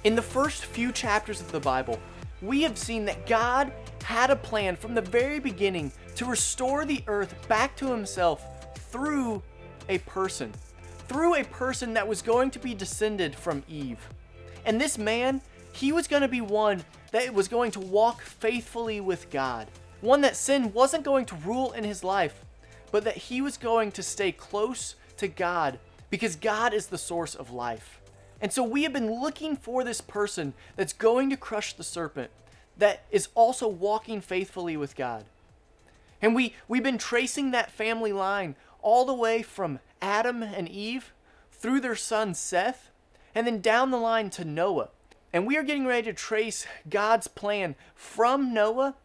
In the first few chapters of the Bible, we have seen that God had a plan from the very beginning to restore the earth back to himself through a person that was going to be descended from Eve. And this man, he was going to be one that was going to walk faithfully with God. One that sin wasn't going to rule in his life, but that he was going to stay close to God because God is the source of life. And so we have been looking for this person that's going to crush the serpent, that is also walking faithfully with God. And we've been tracing that family line all the way from Adam and Eve through their son Seth, and then down the line to Noah. And we are getting ready to trace God's plan from Noah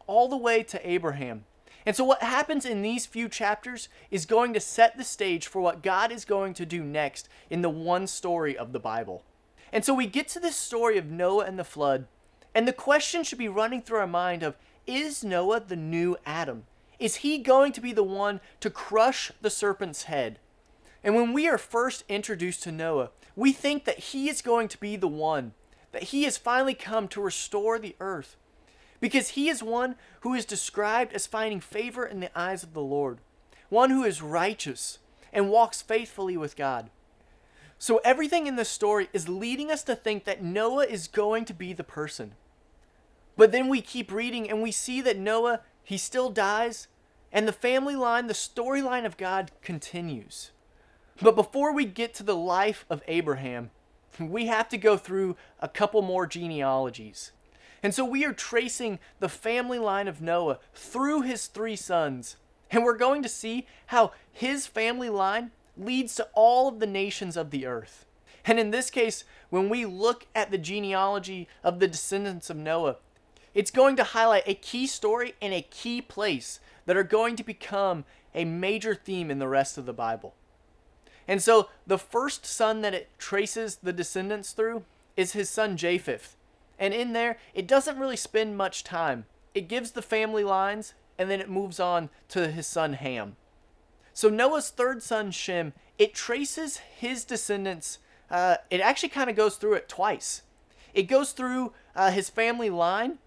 all the way to Abraham. And so what happens in these few chapters is going to set the stage for what God is going to do next in the one story of the Bible. And so we get to this story of Noah and the flood, and the question should be running through our mind of, is Noah the new Adam? Is he going to be the one to crush the serpent's head? And when we are first introduced to Noah, we think that he is going to be the one, that he has finally come to restore the earth. Because he is one who is described as finding favor in the eyes of the Lord. One who is righteous and walks faithfully with God. So everything in this story is leading us to think that Noah is going to be the person. But then we keep reading and we see that Noah, he still dies, and the family line, the storyline of God continues. But before we get to the life of Abraham, we have to go through a couple more genealogies. And so we are tracing the family line of Noah through his three sons. And we're going to see how his family line leads to all of the nations of the earth. And in this case, when we look at the genealogy of the descendants of Noah, it's going to highlight a key story and a key place that are going to become a major theme in the rest of the Bible. And so the first son that it traces the descendants through is his son Japheth. And in there, it doesn't really spend much time. It gives the family lines, and then it moves on to his son Ham. So Noah's third son, Shem, it traces his descendants. It actually kind of goes through it twice. It goes through his family line,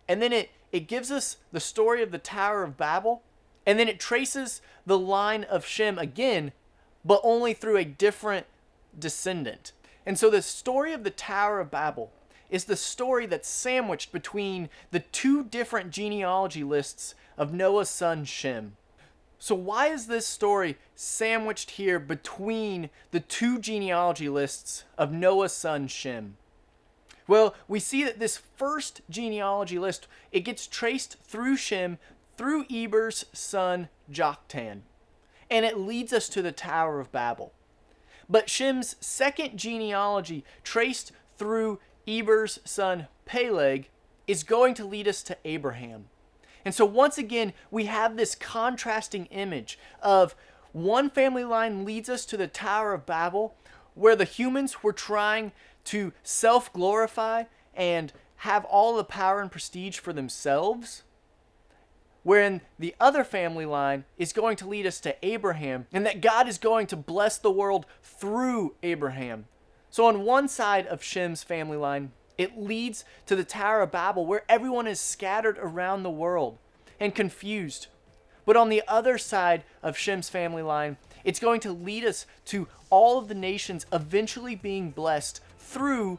and then it gives us the story of the Tower of Babel, and then it traces the line of Shem again, but only through a different descendant. And so the story of the Tower of Babel is the story that's sandwiched between the two different genealogy lists of Noah's son Shem. So why is this story sandwiched here between the two genealogy lists of Noah's son Shem? Well, we see that this first genealogy list, it gets traced through Shem, through Eber's son Joktan, and it leads us to the Tower of Babel. But Shem's second genealogy, traced through Eber's son Peleg, is going to lead us to Abraham. And so once again, we have this contrasting image of one family line leads us to the Tower of Babel, where the humans were trying to self-glorify and have all the power and prestige for themselves, wherein the other family line is going to lead us to Abraham, and that God is going to bless the world through Abraham. So on one side of Shem's family line, it leads to the Tower of Babel, where everyone is scattered around the world and confused. But on the other side of Shem's family line, it's going to lead us to all of the nations eventually being blessed through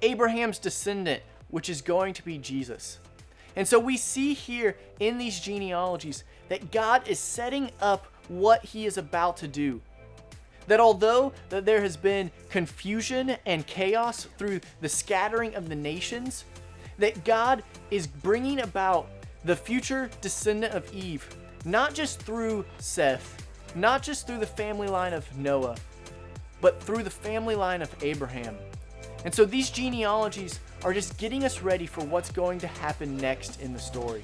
Abraham's descendant, which is going to be Jesus. And so we see here in these genealogies that God is setting up what he is about to do. That although that there has been confusion and chaos through the scattering of the nations, that God is bringing about the future descendant of Eve, not just through Seth, not just through the family line of Noah, but through the family line of Abraham. And so these genealogies are just getting us ready for what's going to happen next in the story.